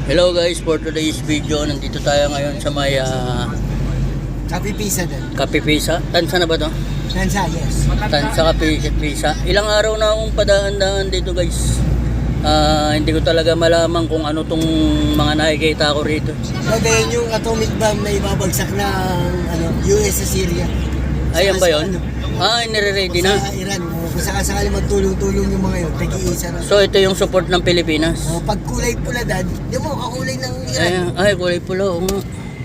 Hello guys, for today's video, nandito tayo ngayon sa may Kapipisa din. Kapipisa. Tansa na ba to? Tansa, yes. Tansa Kapipisa. Ilang araw na akong padaan-daan dito guys. Hindi ko talaga malaman kung ano tong mga nakikita ko rito. Sabihin yung atomic bomb na ibabagsak ng US sa Syria. Ayan ba yun? Nire-ready na. Sa Iran. Kung sakasakali magtulong-tulong yung mga yun, tag-iisa na. So ito yung support ng Pilipinas. Pag kulay pula, Dad, di mo kakulay ng Iran. Ay, kulay pula. Oo nga.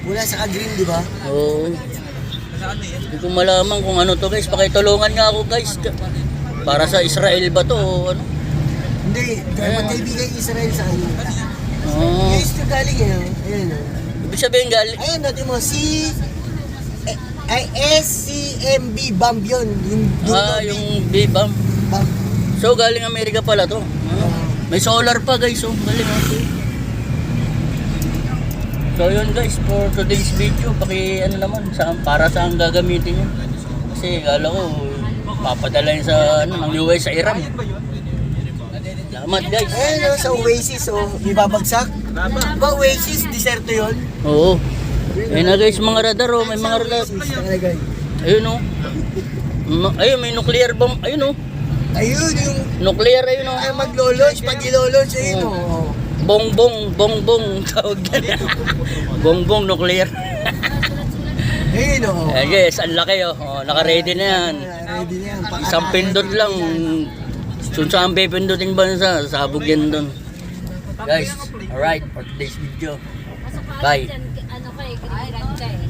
Pula sa green, di ba? Oo. Hindi ko malaman kung ano to guys. Pakitulungan nga ako guys. Para sa Israel ba to o ano? Hindi, magkaibigan Israel sa akin. Oo. US na galing yun. Ayan o. Ibig sabihin galing. Ayan, natin mo, SCMB bomb yun. Yung B-bomb. Bomb. So galing Amerika pala to. May solar pa guys, oh. Galing oh. So yun guys, for today's video, para saan gagamitin yun. Kasi kala ko papadala yun sa ng US sa Iran. Salamat guys. Ayan o, sa Oasis o, ibabagsak. Ba Oasis, diserto yun? Oo. Ayun na guys, mga radar oh, may mga radar. Ayun oh. Ayun, may nuclear bomb. Ayun oh. Ayun yung Nuclear ayun oh. ay maglo-launch, pag ilo-launch ayun o. Bongbong tawag yan. Bongbong nuclear. Ayun o. Eh guys, ang laki oh. Naka-ready na yan. Ready na yan. Isang pindot lang. Kung saan pipindutin bansa, sabog yan doon. Guys, alright, for today's video. Bye. Ano kay, green ka eh.